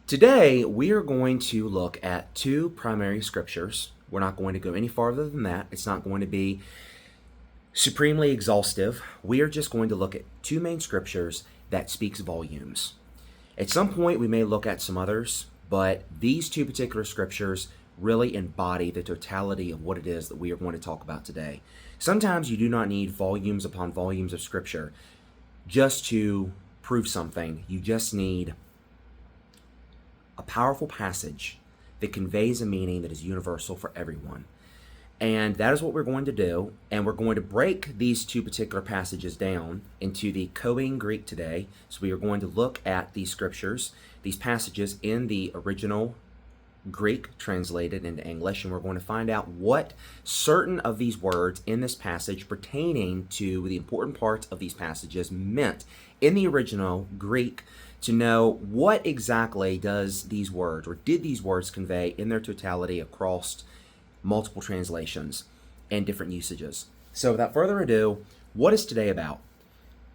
Today, we are going to look at two primary scriptures. We're not going to go any farther than that. It's not going to be supremely exhaustive. We are just going to look at two main scriptures that speaks volumes. At some point, we may look at some others, but these two particular scriptures really embody the totality of what it is that we are going to talk about today. Sometimes you do not need volumes upon volumes of scripture just to prove something. You just need a powerful passage that conveys a meaning that is universal for everyone. And that is what we're going to do. And we're going to break these two particular passages down into the Koine Greek today. So we are going to look at these scriptures, these passages in the original Greek translated into English, and we're going to find out what certain of these words in this passage pertaining to the important parts of these passages meant in the original Greek, to know what exactly does these words, or did these words convey in their totality across multiple translations and different usages. So without further ado, what is today about?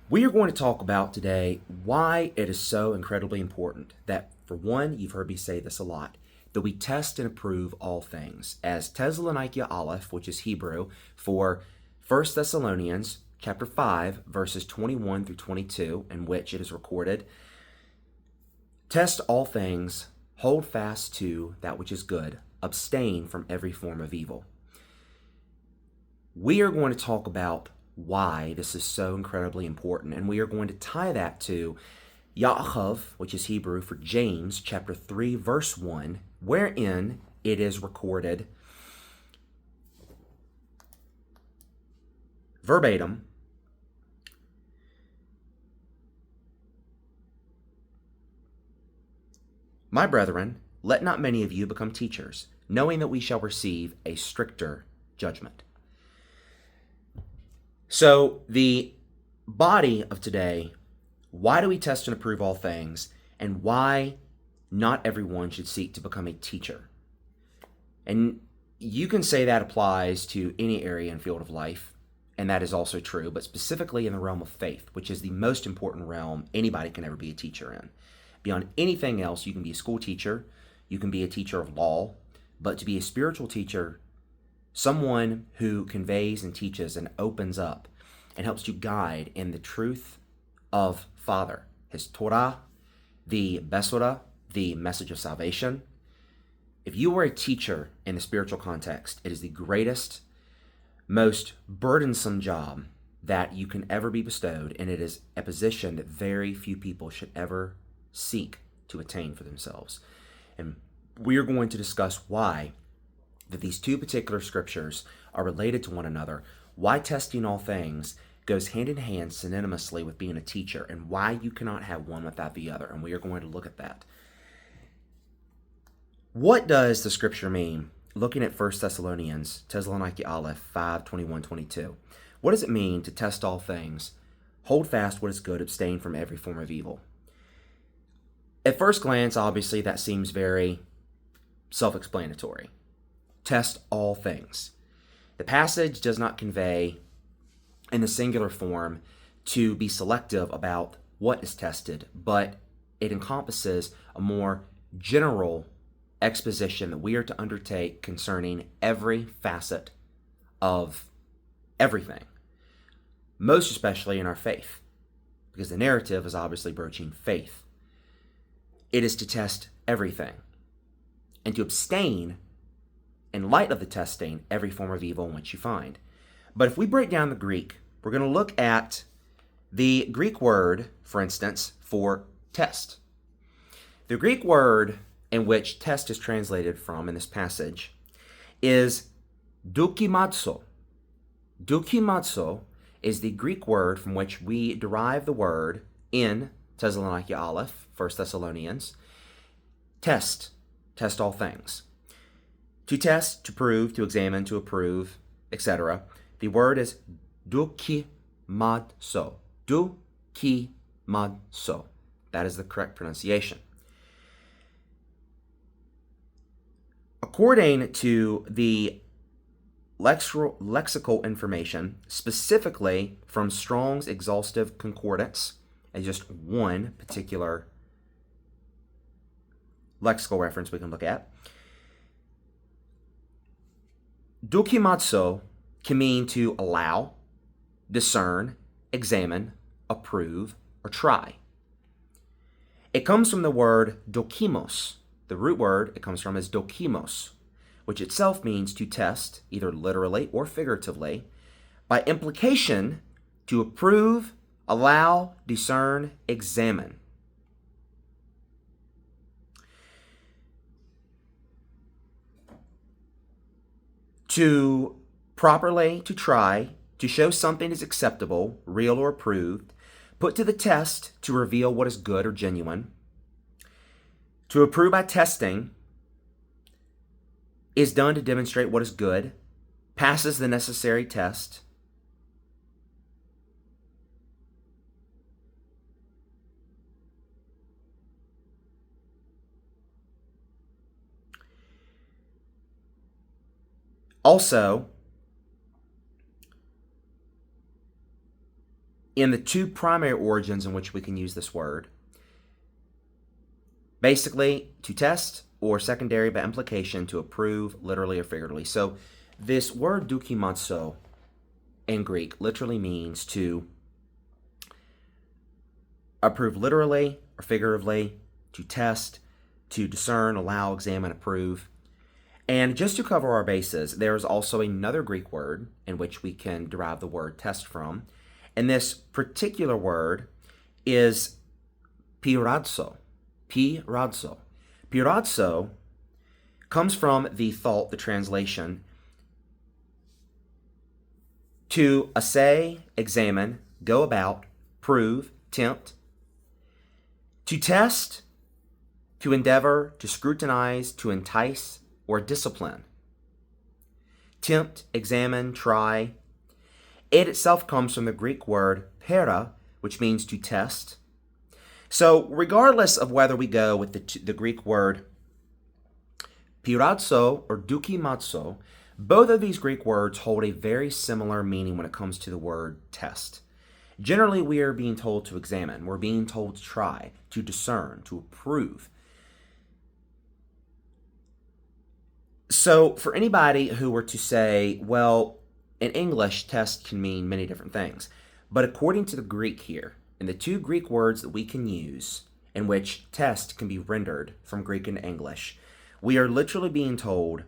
We are going to talk about today why it is so incredibly important that, for one, you've heard me say this a lot, that we test and approve all things. As Thessaloniki Aleph, which is Hebrew, for 1 Thessalonians chapter 5, verses 21 through 22, in which it is recorded, test all things, hold fast to that which is good, abstain from every form of evil. We are going to talk about why this is so incredibly important, and we are going to tie that to Yaakov, which is Hebrew for James, chapter 3, verse 1, wherein it is recorded verbatim, "My brethren, let not many of you become teachers, knowing that we shall receive a stricter judgment." So the body of today, why do we test and approve all things, and why not everyone should seek to become a teacher? And you can say that applies to any area and field of life, and that is also true, but specifically in the realm of faith, which is the most important realm anybody can ever be a teacher in. Beyond anything else, you can be a school teacher, you can be a teacher of law, but to be a spiritual teacher, someone who conveys and teaches and opens up and helps you guide in the truth of Father, His Torah, the Besorah, the message of salvation. If you were a teacher in the spiritual context, it is the greatest, most burdensome job that you can ever be bestowed, and it is a position that very few people should ever seek to attain for themselves. And we are going to discuss why that these two particular scriptures are related to one another, why testing all things goes hand in hand synonymously with being a teacher, and why you cannot have one without the other. And we are going to look at that. What does the scripture mean? Looking at 1 Thessalonians, Thessaloniki Aleph 5, 21, 22. What does it mean to test all things, hold fast what is good, abstain from every form of evil? At first glance, obviously, that seems very self-explanatory. Test all things. The passage does not convey in the singular form to be selective about what is tested, but it encompasses a more general exposition that we are to undertake concerning every facet of everything, most especially in our faith, because the narrative is obviously broaching faith. It is to test everything and to abstain, in light of the testing, every form of evil in which you find. But if we break down the Greek, we're going to look at the Greek word, for instance, for test. The Greek word in which test is translated from in this passage is dokimazo. Dokimazo is the Greek word from which we derive the word in Thessaloniki Aleph, 1 Thessalonians, test all things. To test, to prove, to examine, to approve, etc. The word is dokimazo. Dokimazo. That is the correct pronunciation. According to the lexical information, specifically from Strong's Exhaustive Concordance, as just one particular lexical reference we can look at. Dokimatsu can mean to allow, discern, examine, approve, or try. It comes from the word dokimos. The root word it comes from is dokimos, which itself means to test, either literally or figuratively, by implication, to approve, allow, discern, examine. To properly, to try, to show something is acceptable, real or approved, put to the test to reveal what is good or genuine. To approve by testing is done to demonstrate what is good, passes the necessary test. Also, in the two primary origins in which we can use this word, basically to test, or secondary by implication to approve, literally or figuratively. So this word dokimatsu in Greek literally means to approve literally or figuratively, to test, to discern, allow, examine, approve. And just to cover our bases, there's also another Greek word in which we can derive the word test from. And this particular word is pirazzo. Pirazzo. Pirazzo comes from the thought, the translation, to assay, examine, go about, prove, tempt, to test, to endeavor, to scrutinize, to entice, or discipline. Tempt, examine, try. It itself comes from the Greek word pera, which means to test. So regardless of whether we go with the Greek word pirazzo or dokimatsu, both of these Greek words hold a very similar meaning when it comes to the word test. Generally, we are being told to examine. We're being told to try, to discern, to approve. So for anybody who were to say, well, in English, test can mean many different things. But according to the Greek here, in the two Greek words that we can use in which test can be rendered from Greek into English, we are literally being told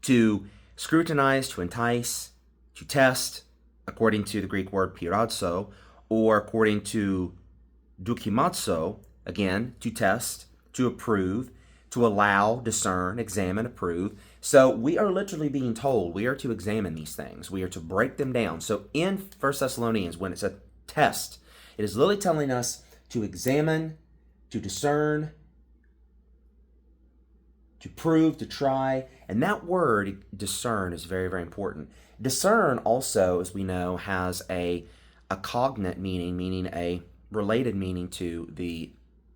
to scrutinize, to entice, to test, according to the Greek word pirazzo, or according to dokimatsu, again, to test, to approve, to allow, discern, examine, approve. So we are literally being told we are to examine these things. We are to break them down. So in 1 Thessalonians, when it's a test, it is literally telling us to examine, to discern, to prove, to try. And that word, discern, is very, very important. Discern also, as we know, has a cognate meaning, meaning a related meaning to the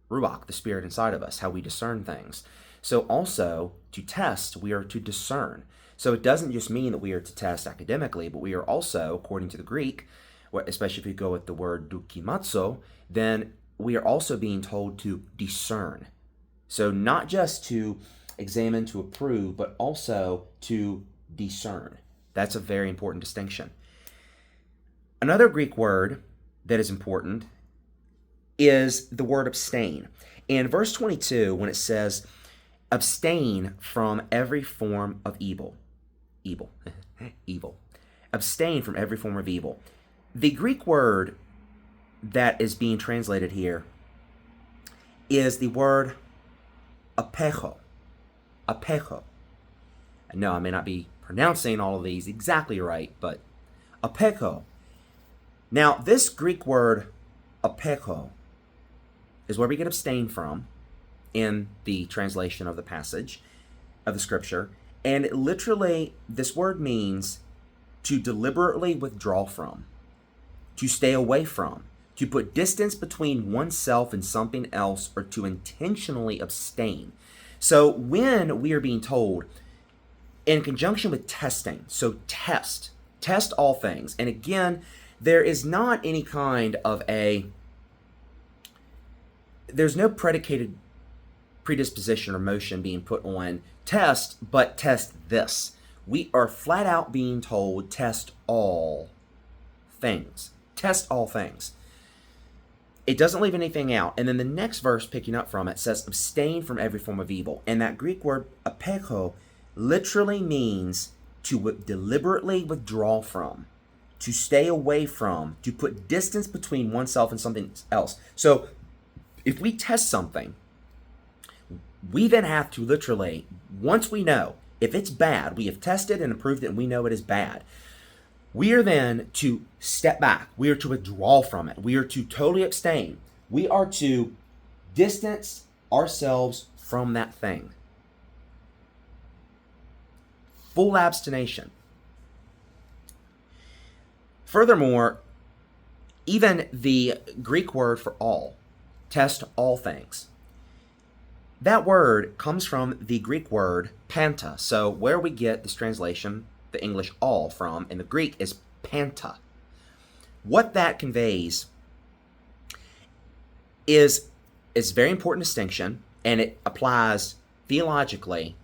ruach, the spirit inside of us, how we discern things. So also, to test, we are to discern. So it doesn't just mean that we are to test academically, but we are also, according to the Greek, especially if you go with the word dokimatsu, then we are also being told to discern. So not just to examine, to approve, but also to discern. That's a very important distinction. Another Greek word that is important is the word abstain. In verse 22, when it says, abstain from every form of evil. Evil. Abstain from every form of evil. The Greek word that is being translated here is the word apecho. Apecho. No, I may not be pronouncing all of these exactly right, but apecho. Now, this Greek word apecho is where we get abstain from in the translation of the passage of the scripture. And literally, this word means to deliberately withdraw from, to stay away from, to put distance between oneself and something else, or to intentionally abstain. So when we are being told, in conjunction with testing, so test all things. And again, there is not any kind of there's no predicated predisposition or motion being put on test, but test this. We are flat out being told test all things. Test all things. It doesn't leave anything out. And then the next verse picking up from it says abstain from every form of evil. And that Greek word apecho literally means to deliberately withdraw from, to stay away from, to put distance between oneself and something else. So if we test something, we then have to literally, once we know if it's bad, we have tested and approved it and we know it is bad, we are then to step back. We are to withdraw from it. We are to totally abstain. We are to distance ourselves from that thing. Full abstination. Furthermore, even the Greek word for all, test all things, that word comes from the Greek word panta. So where we get this translation, the English all, from, in the Greek is panta. What that conveys is very important distinction, and it applies theologically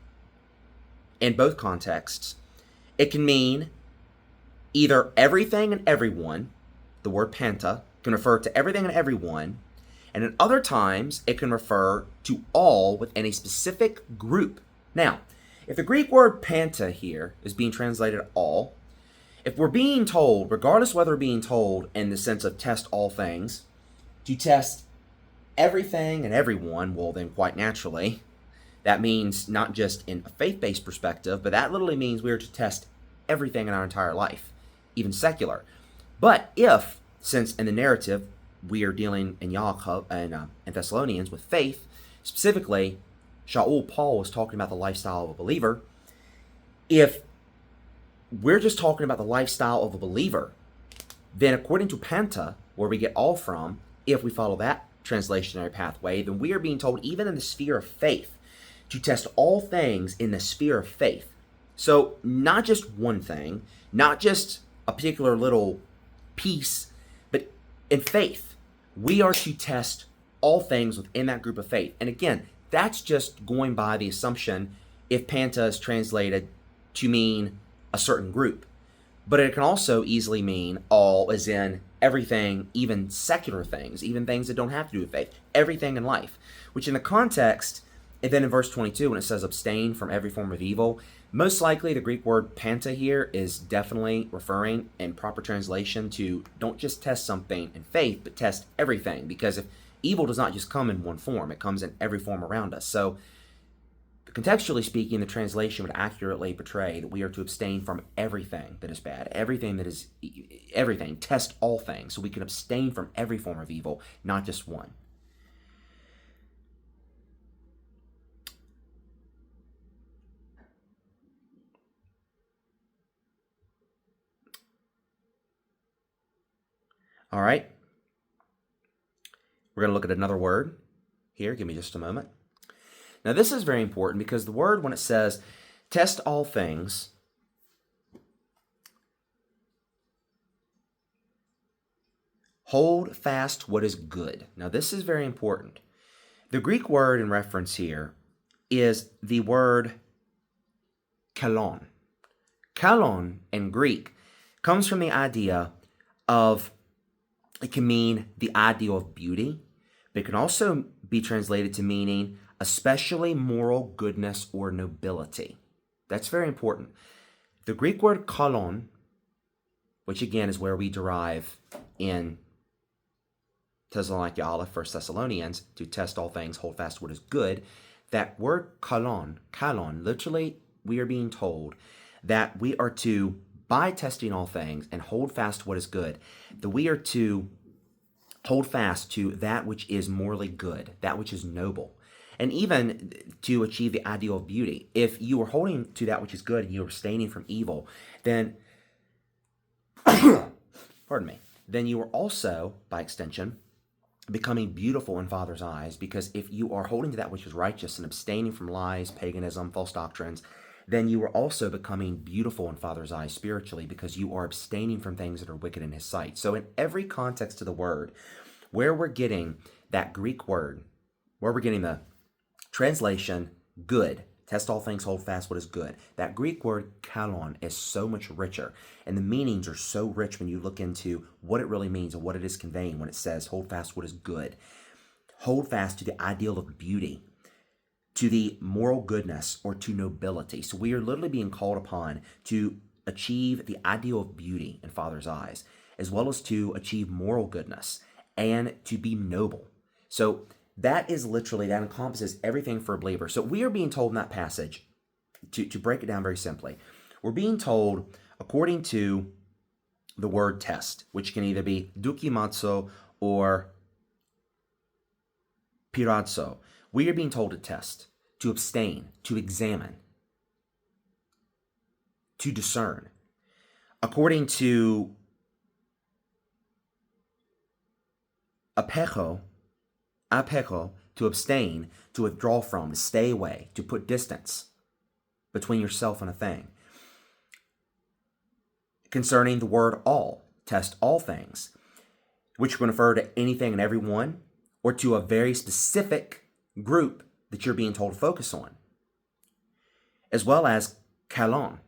in both contexts. It can mean either everything and everyone. The word panta can refer to everything and everyone, and at other times it can refer to all within a specific group. Now, if the Greek word panta here is being translated all, if we're being told, regardless whether we're being told in the sense of test all things, to test everything and everyone, well then quite naturally, that means not just in a faith-based perspective, but that literally means we are to test everything in our entire life, even secular. But if, since in the narrative we are dealing in Thessalonians with faith, specifically, Shaul Paul was talking about the lifestyle of a believer. If we're just talking about the lifestyle of a believer, then according to Panta, where we get all from, if we follow that translationary pathway, then we are being told, even in the sphere of faith, to test all things in the sphere of faith. So not just one thing, not just a particular little piece, but in faith, we are to test all things within that group of faith. And again, that's just going by the assumption if panta is translated to mean a certain group. But it can also easily mean all, as in everything, even secular things, even things that don't have to do with faith, everything in life. Which in the context, and then in verse 22, when it says abstain from every form of evil, most likely the Greek word panta here is definitely referring in proper translation to don't just test something in faith, but test everything. Because if evil does not just come in one form, it comes in every form around us. So contextually speaking, the translation would accurately portray that we are to abstain from everything that is bad, everything that is everything, test all things, so we can abstain from every form of evil, not just one. All right. We're going to look at another word here. Give me just a moment. Now, this is very important because the word, when it says test all things, hold fast what is good. Now, this is very important. The Greek word in reference here is the word kalon. Kalon in Greek comes from the idea of, it can mean the ideal of beauty, but it can also be translated to meaning especially moral goodness or nobility. That's very important. The Greek word kalon, which again is where we derive in Thessalonica Aleph, 1 Thessalonians, to test all things, hold fast what is good. That word kalon, literally we are being told that we are to, by testing all things and hold fast what is good, that we are to hold fast to that which is morally good, that which is noble, and even to achieve the ideal of beauty. If you are holding to that which is good and you are abstaining from evil, then, pardon me, then you are also, by extension, becoming beautiful in Father's eyes, because if you are holding to that which is righteous and abstaining from lies, paganism, false doctrines, then you are also becoming beautiful in Father's eyes spiritually, because you are abstaining from things that are wicked in His sight. So in every context of the word, where we're getting that Greek word, where we're getting the Translation, good. Test all things, hold fast what is good. That Greek word kalon is so much richer, and the meanings are so rich when you look into what it really means and what it is conveying when it says hold fast what is good. Hold fast to the ideal of beauty, to the moral goodness, or to nobility. So we are literally being called upon to achieve the ideal of beauty in Father's eyes, as well as to achieve moral goodness and to be noble. So that encompasses everything for a believer. So we are being told in that passage, to break it down very simply, we're being told according to the word test, which can either be dukimazo or pirazzo. We are being told to test, to abstain, to examine, to discern. According to apecho, to abstain, to withdraw from, to stay away, to put distance between yourself and a thing. Concerning the word all, test all things, which can refer to anything and everyone, or to a very specific group that you're being told to focus on, as well as kalon,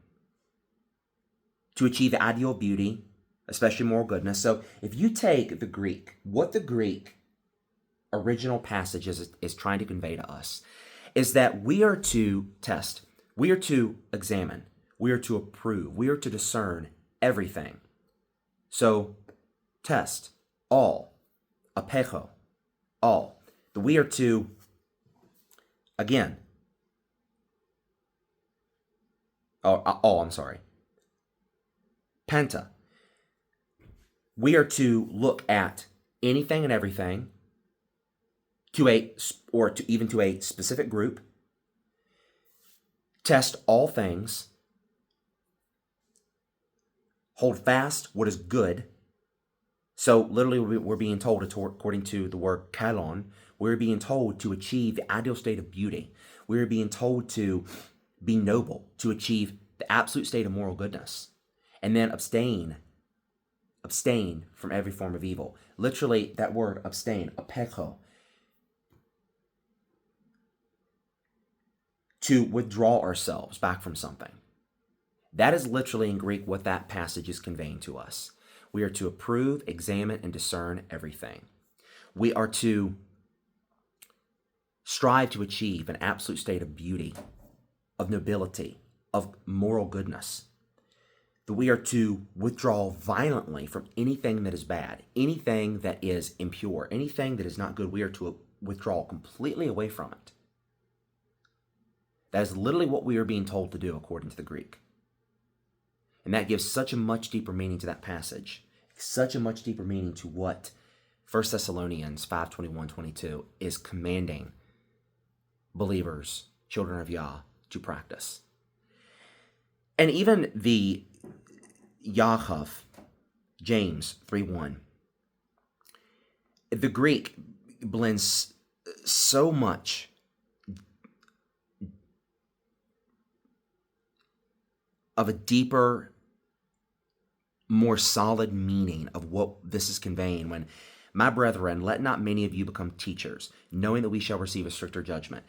to achieve the ideal of beauty, especially moral goodness. So if you take the Greek, what the Greek original passage is trying to convey to us is that we are to test, we are to examine, we are to approve, we are to discern everything. So test, all, apecho, all. That we are to, again, penta. We are to look at anything and everything to a specific group, test all things, hold fast what is good. So literally we're being told, according to the word kalon, we're being told to achieve the ideal state of beauty. We're being told to be noble, to achieve the absolute state of moral goodness. And then abstain from every form of evil. Literally, that word abstain, apecho, to withdraw ourselves back from something. That is literally in Greek what that passage is conveying to us. We are to approve, examine, and discern everything. We are to strive to achieve an absolute state of beauty, of nobility, of moral goodness. That we are to withdraw violently from anything that is bad, anything that is impure, anything that is not good. We are to withdraw completely away from it. That is literally what we are being told to do according to the Greek. And that gives such a much deeper meaning to that passage, such a much deeper meaning to what 1 Thessalonians 5:21-22 is commanding believers, children of Yah, to practice. And even the Yaakov, James 3:1, the Greek blends so much of a deeper, more solid meaning of what this is conveying when, my brethren, let not many of you become teachers, knowing that we shall receive a stricter judgment.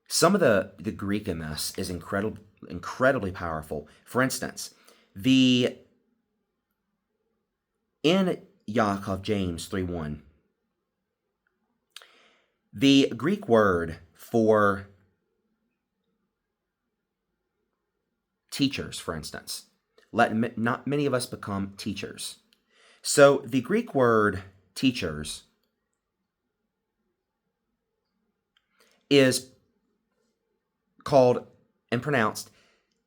Some of the Greek in this is incredibly powerful. For instance, in Yaakov, James 3:1, the Greek word for teachers, for instance, let not many of us become teachers. So the Greek word teachers is called and pronounced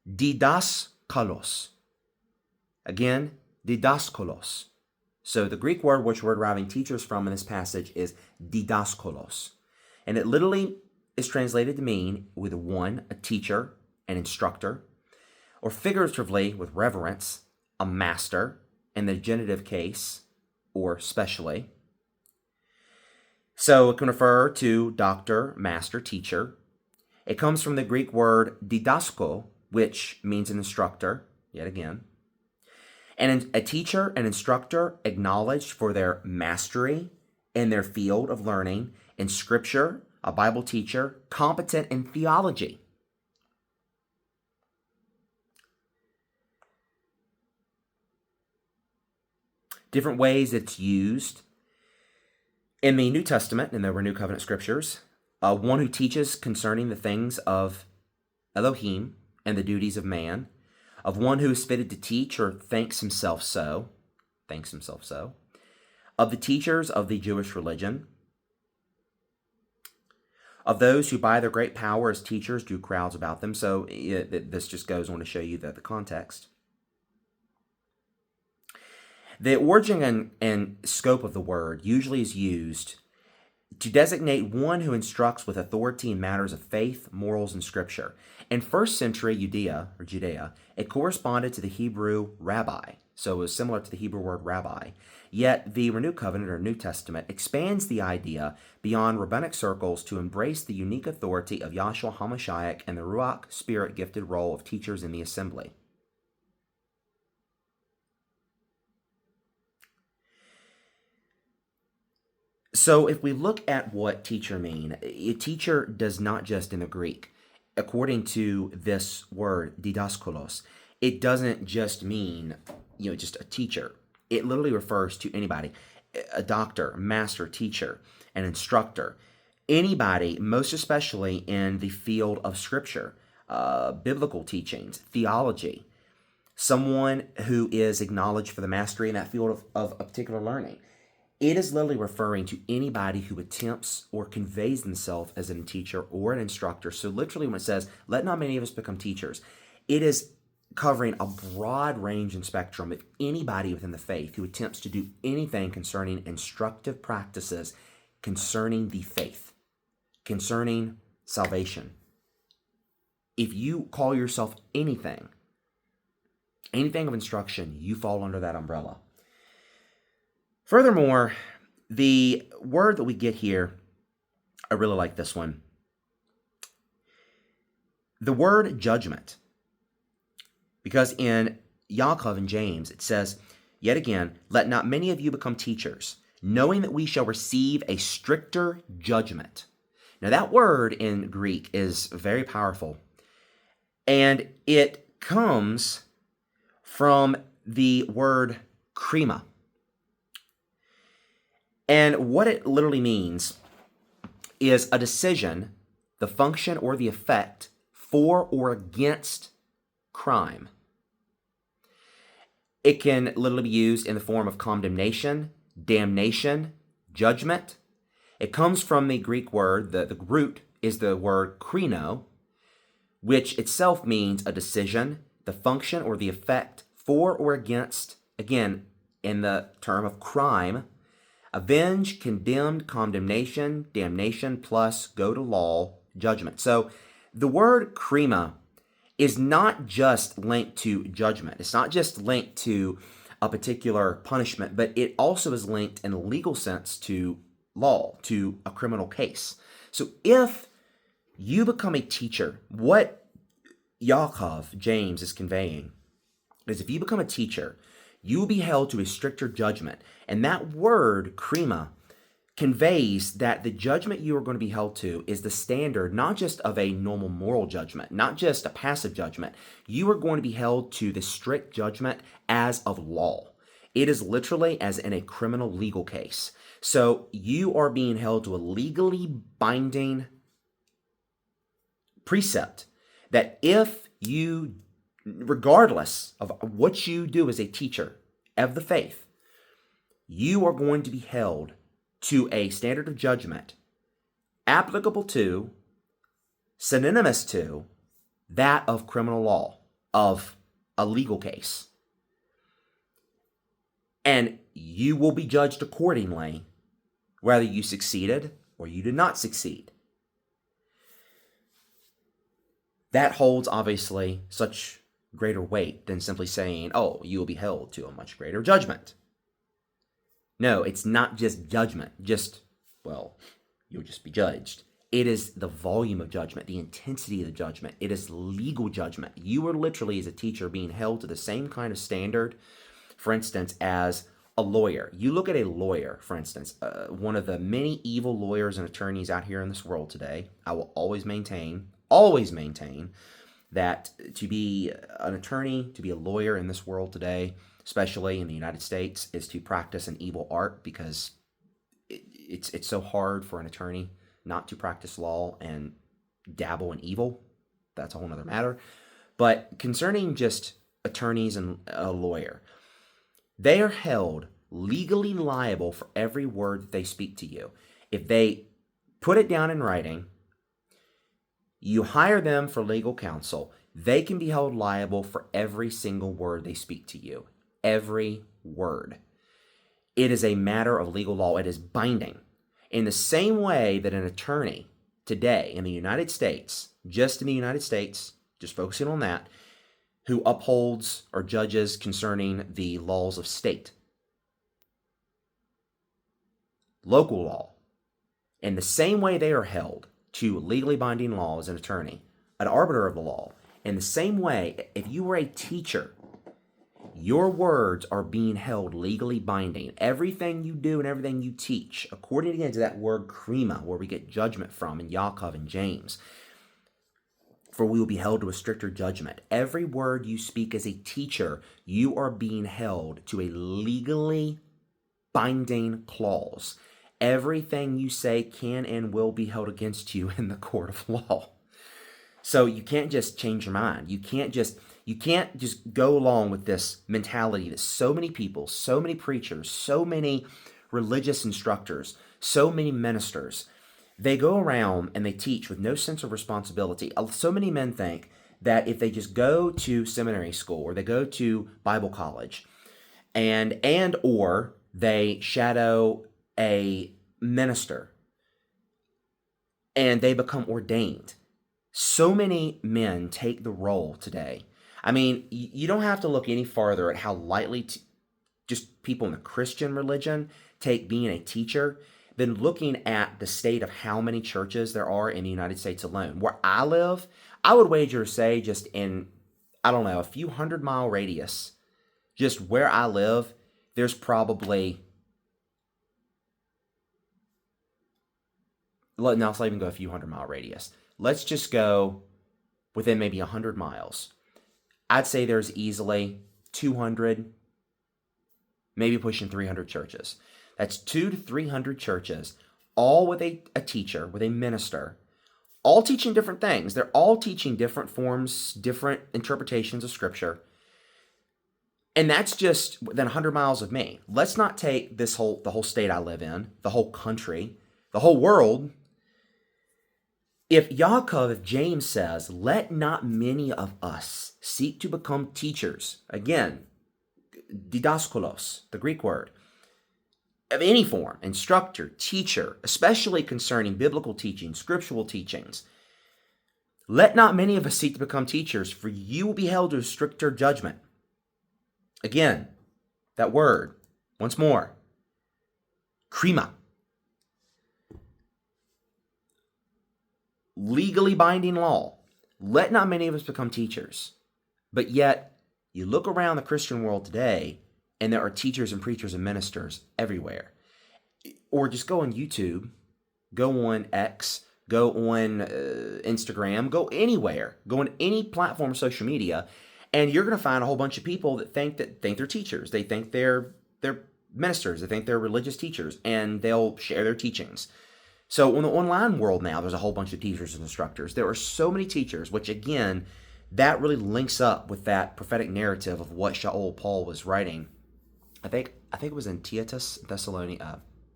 didaskalos. Again, didaskalos. So the Greek word which we're deriving teachers from in this passage is didaskalos. And it literally is translated to mean with one, a teacher, an instructor, or figuratively with reverence, a master, in the genitive case, or specially. So it can refer to doctor, master, teacher. It comes from the Greek word didasko, which means an instructor, yet again. And a teacher, an instructor, acknowledged for their mastery in their field of learning in Scripture, a Bible teacher competent in theology. Different ways it's used in the New Testament, in the New Covenant Scriptures. One who teaches concerning the things of Elohim and the duties of man, of one who is fitted to teach or thinks himself so, of the teachers of the Jewish religion, of those who by their great power as teachers drew crowds about them. So this just goes on to show you the context. The origin and scope of the word usually is used to designate one who instructs with authority in matters of faith, morals, and scripture. In first century Judea, it corresponded to the Hebrew rabbi, so it was similar to the Hebrew word rabbi. Yet the New Covenant or New Testament expands the idea beyond rabbinic circles to embrace the unique authority of Yahshua HaMashiach and the Ruach Spirit-gifted role of teachers in the assembly. So if we look at what teacher mean, a teacher does not just in the Greek. According to this word, didaskalos, it doesn't just mean, just a teacher. It literally refers to anybody, a doctor, master, teacher, an instructor, anybody, most especially in the field of scripture, biblical teachings, theology, someone who is acknowledged for the mastery in that field of a particular learning. It is literally referring to anybody who attempts or conveys themselves as a teacher or an instructor. So literally when it says, let not many of us become teachers, it is covering a broad range and spectrum of anybody within the faith who attempts to do anything concerning instructive practices concerning the faith, concerning salvation. If you call yourself anything of instruction, you fall under that umbrella. Furthermore, the word that we get here, I really like this one. The word judgment. Because in Yaakov and James, it says, yet again, let not many of you become teachers, knowing that we shall receive a stricter judgment. Now that word in Greek is very powerful. And it comes from the word krima. And what it literally means is a decision, the function or the effect for or against crime. It can literally be used in the form of condemnation, damnation, judgment. It comes from the Greek word, the root is the word krino, which itself means a decision, the function or the effect for or against, again, in the term of crime. Avenge, condemned, condemnation, damnation, plus go to law, judgment. So the word krima is not just linked to judgment. It's not just linked to a particular punishment, but it also is linked in a legal sense to law, to a criminal case. So if you become a teacher, what Yaakov, James, is conveying is if you become a teacher, you will be held to a stricter judgment. And that word, krima, conveys that the judgment you are going to be held to is the standard, not just of a normal moral judgment, not just a passive judgment. You are going to be held to the strict judgment as of law. It is literally as in a criminal legal case. So you are being held to a legally binding precept that if you, regardless of what you do as a teacher of the faith, you are going to be held to a standard of judgment applicable to, synonymous to, that of criminal law, of a legal case. And you will be judged accordingly, whether you succeeded or you did not succeed. That holds, obviously, such greater weight than simply saying, oh, you will be held to a much greater judgment. No, it's not just judgment, you'll just be judged. It is the volume of judgment, the intensity of the judgment. It is legal judgment. You are literally, as a teacher, being held to the same kind of standard, for instance, as a lawyer. You look at a lawyer, for instance, one of the many evil lawyers and attorneys out here in this world today. I will always maintain that to be an attorney, to be a lawyer in this world today, especially in the United States, is to practice an evil art, because it's so hard for an attorney not to practice law and dabble in evil. That's a whole nother matter. But concerning just attorneys and a lawyer, they are held legally liable for every word that they speak to you. If they put it down in writing, you hire them for legal counsel, they can be held liable for every single word they speak to you. Every word. It is a matter of legal law. It is binding. In the same way that an attorney today in the United States, just in the United States, just focusing on that, who upholds or judges concerning the laws of state, local law, in the same way they are held to legally binding law as an attorney, an arbiter of the law, in the same way, if you were a teacher, your words are being held legally binding. Everything you do and everything you teach, according again to that word krima, where we get judgment from in Yaakov and James, for we will be held to a stricter judgment. Every word you speak as a teacher, you are being held to a legally binding clause. Everything you say can and will be held against you in the court of law. So you can't just change your mind. You can't just go along with this mentality that so many people, so many preachers, so many religious instructors, so many ministers, they go around and they teach with no sense of responsibility. So many men think that if they just go to seminary school or they go to Bible college and or they shadow a minister and they become ordained. So many men take the role today. I mean, you don't have to look any farther at how lightly just people in the Christian religion take being a teacher than looking at the state of how many churches there are in the United States alone. Where I live, I would wager to say just in, I don't know, a few 100-mile radius, just where I live, there's probably, let's not even go a few 100-mile radius. Let's just go within maybe 100 miles. I'd say there's easily 200, maybe pushing 300 churches. That's 200 to 300 churches, all with a teacher, with a minister, all teaching different things. They're all teaching different forms, different interpretations of Scripture. And that's just within 100 miles of me. Let's not take the whole state I live in, the whole country, the whole world. If James says, let not many of us seek to become teachers, again, didaskalos, the Greek word, of any form, instructor, teacher, especially concerning biblical teaching, scriptural teachings. Let not many of us seek to become teachers, for you will be held to a stricter judgment. Again, that word, once more, krima. Legally binding law. Let not many of us become teachers. But yet, you look around the Christian world today, and there are teachers and preachers and ministers everywhere. Or just go on YouTube, go on X, go on Instagram, go anywhere, go on any platform of social media, and you're going to find a whole bunch of people that think they're teachers. They think they're ministers. They think they're religious teachers, and they'll share their teachings. So in the online world now, there's a whole bunch of teachers and instructors. There are so many teachers, which again, that really links up with that prophetic narrative of what Shaul Paul was writing. I think it was in Timothy,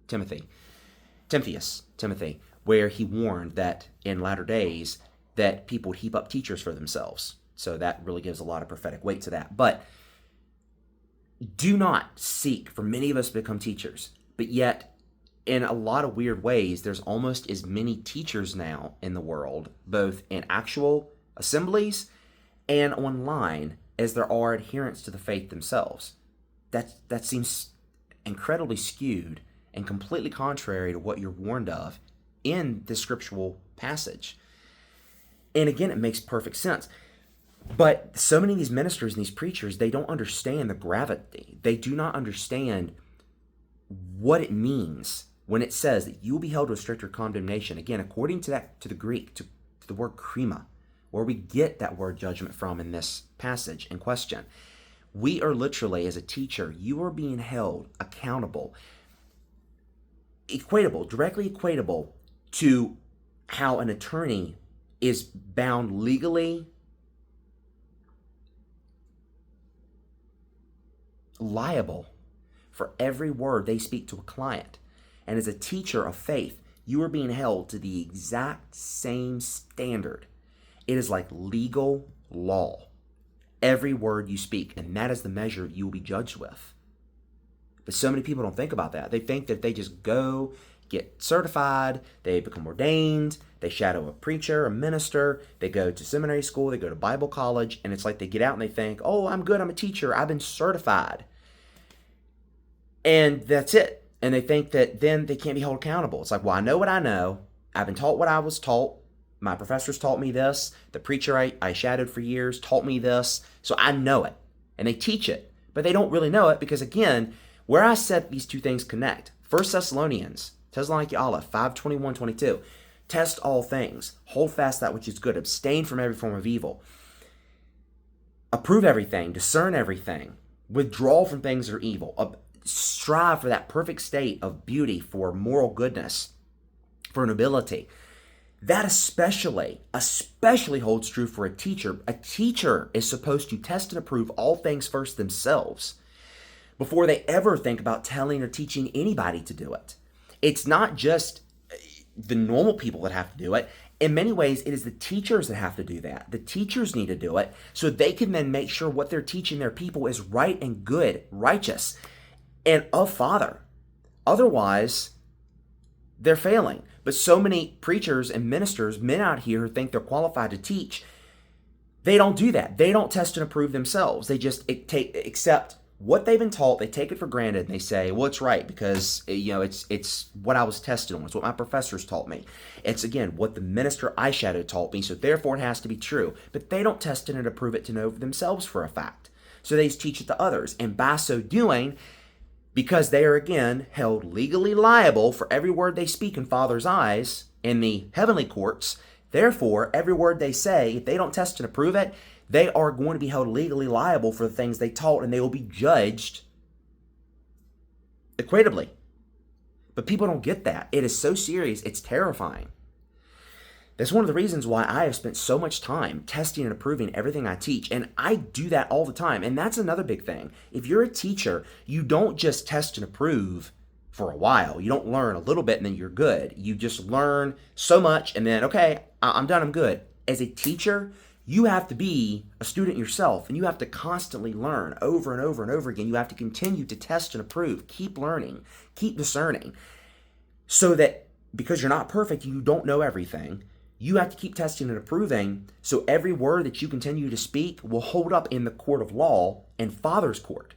where he warned that in latter days that people would heap up teachers for themselves. So that really gives a lot of prophetic weight to that. But do not seek for many of us to become teachers, but yet in a lot of weird ways, there's almost as many teachers now in the world, both in actual assemblies and online, as there are adherents to the faith themselves. That seems incredibly skewed and completely contrary to what you're warned of in this scriptural passage. And again, it makes perfect sense. But so many of these ministers and these preachers, they don't understand the gravity. They do not understand what it means when it says that you will be held to a stricter condemnation. Again, according to the Greek, to the word krima, where we get that word judgment from in this passage in question. We are literally, as a teacher, you are being held accountable, directly equatable to how an attorney is bound legally liable for every word they speak to a client. And as a teacher of faith, you are being held to the exact same standard. It is like legal law. Every word you speak, and that is the measure you will be judged with. But so many people don't think about that. They think that they just go, get certified, they become ordained, they shadow a preacher, a minister, they go to seminary school, they go to Bible college, and it's like they get out and they think, oh, I'm good, I'm a teacher, I've been certified. And that's it. And they think that then they can't be held accountable. It's like, well, I know what I know. I've been taught what I was taught. My professors taught me this. The preacher I shadowed for years taught me this. So I know it. And they teach it. But they don't really know it because, again, where I said these two things connect. 1 Thessalonians, Thessaloniki Aleph, 5:21-22. Test all things. Hold fast that which is good. Abstain from every form of evil. Approve everything. Discern everything. Withdraw from things that are evil. Strive for that perfect state of beauty, for moral goodness, for nobility. That especially holds true for a teacher. A teacher is supposed to test and approve all things first themselves before they ever think about telling or teaching anybody to do it. It's not just the normal people that have to do it. In many ways, it is the teachers that have to do that. The teachers need to do it so they can then make sure what they're teaching their people is right and good, righteous, and of Father. Otherwise, they're failing. But so many preachers and ministers, men out here who think they're qualified to teach, they don't do that. They don't test and approve themselves. They just accept what they've been taught. They take it for granted and they say, well, it's right because it's what I was tested on. It's what my professors taught me. It's, again, what the minister I shadowed taught me, so therefore it has to be true. But they don't test it and approve it to know themselves for a fact. So they just teach it to others. And by so doing, because they are, again, held legally liable for every word they speak in Father's eyes in the heavenly courts, therefore, every word they say, if they don't test and approve it, they are going to be held legally liable for the things they taught, and they will be judged equitably. But people don't get that. It is so serious, it's terrifying. That's one of the reasons why I have spent so much time testing and approving everything I teach. And I do that all the time. And that's another big thing. If you're a teacher, you don't just test and approve for a while. You don't learn a little bit and then you're good. You just learn so much and then, okay, I'm done, I'm good. As a teacher, you have to be a student yourself, and you have to constantly learn over and over and over again. You have to continue to test and approve, keep learning, keep discerning, so that because you're not perfect, you don't know everything. You have to keep testing and approving, so every word that you continue to speak will hold up in the court of law and Father's court.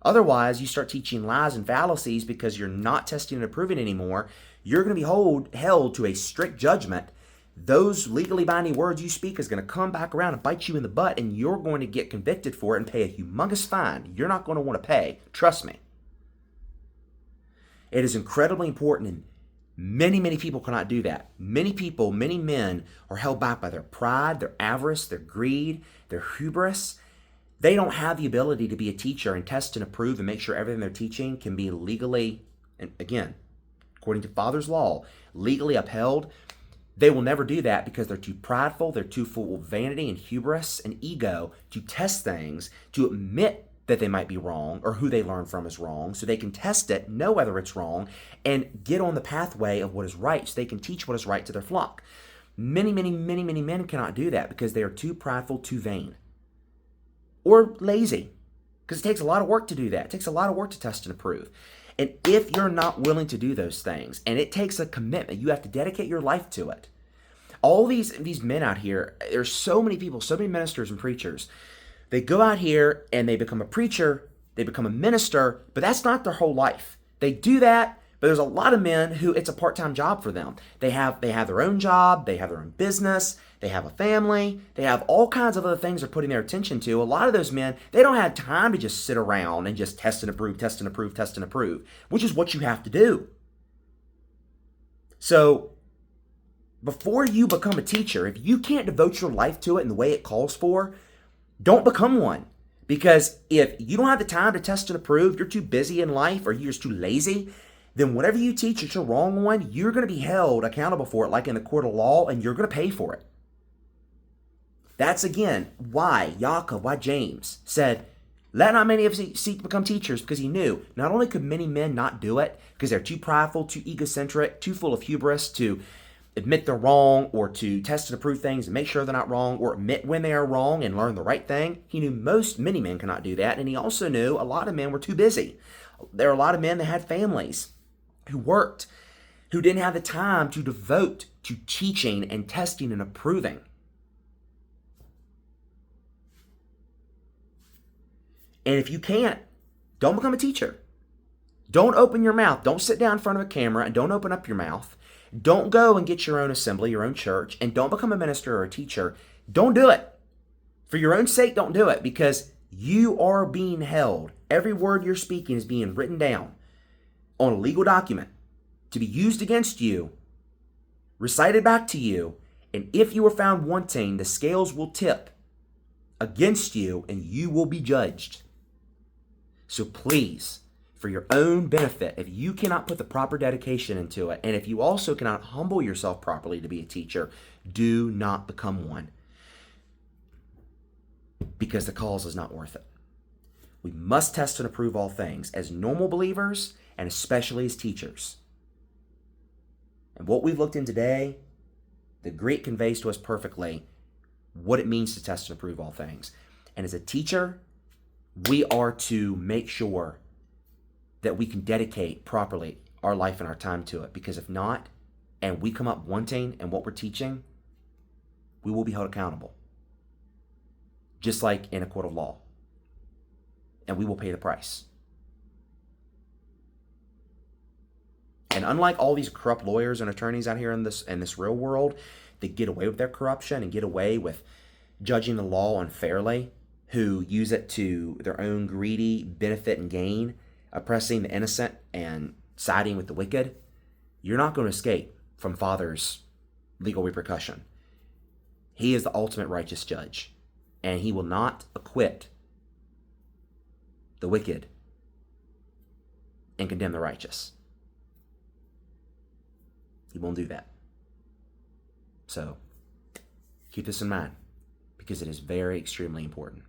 Otherwise, you start teaching lies and fallacies because you're not testing and approving anymore. You're going to be held to a strict judgment. Those legally binding words you speak is going to come back around and bite you in the butt, and you're going to get convicted for it and pay a humongous fine you're not going to want to pay. Trust me. It is incredibly important, and many people cannot do that. Many people, many men are held back by their pride, their avarice, their greed, their hubris. They don't have the ability to be a teacher and test and approve and make sure everything they're teaching can be legally, and again, according to Father's law, legally upheld. They will never do that because they're too prideful, they're too full of vanity and hubris and ego to test things, to admit that they might be wrong or who they learn from is wrong, so they can test it, know whether it's wrong, and get on the pathway of what is right so they can teach what is right to their flock. Many men cannot do that because they are too prideful, too vain, or lazy, because it takes a lot of work to do that. It takes a lot of work to test and approve. And if you're not willing to do those things, and it takes a commitment, you have to dedicate your life to it. All these men out here, there's so many people, so many ministers and preachers. They go out here and they become a preacher, they become a minister, but that's not their whole life. They do that, But there's a lot of men who it's a part-time job for them. They have their own job, they have their own business, they have a family, they have all kinds of other things they're putting their attention to. A lot of those men, they don't have time to just sit around and just test and approve, test and approve, test and approve, which is what you have to do. So before you become a teacher, if you can't devote your life to it in the way it calls for, don't become one. Because if you don't have the time to test and approve, you're too busy in life, or you're just too lazy, then whatever you teach that you're wrong on, you're going to be held accountable for it, like in the court of law, and you're going to pay for it. That's, again, why James said, let not many of us seek to become teachers, because he knew not only could many men not do it, because they're too prideful, too egocentric, too full of hubris to admit they're wrong, or to test and approve things and make sure they're not wrong, or admit when they are wrong and learn the right thing. He knew many men cannot do that, and he also knew a lot of men were too busy. There are a lot of men that had families, who worked, who didn't have the time to devote to teaching and testing and approving. And if you can't, don't become a teacher. Don't open your mouth. Don't sit down in front of a camera and don't open up your mouth. Don't go and get your own assembly, your own church, and don't become a minister or a teacher. Don't do it. For your own sake, don't do it, because you are being held. Every word you're speaking is being written down on a legal document to be used against you, recited back to you, and if you are found wanting, the scales will tip against you and you will be judged. So please, for your own benefit, if you cannot put the proper dedication into it, and if you also cannot humble yourself properly to be a teacher, do not become one, because the cause is not worth it. We must test and approve all things as normal believers, and especially as teachers. And what we've looked in today, the Greek conveys to us perfectly what it means to test and approve all things. And as a teacher, we are to make sure that we can dedicate properly our life and our time to it. Because if not, and we come up wanting in what we're teaching, we will be held accountable. Just like in a court of law. And we will pay the price. And unlike all these corrupt lawyers and attorneys out here in this real world that get away with their corruption and get away with judging the law unfairly, who use it to their own greedy benefit and gain, oppressing the innocent and siding with the wicked, you're not going to escape from Father's legal repercussion. He is the ultimate righteous judge, and he will not acquit the wicked and condemn the righteous. He won't do that. So keep this in mind, because it is very extremely important.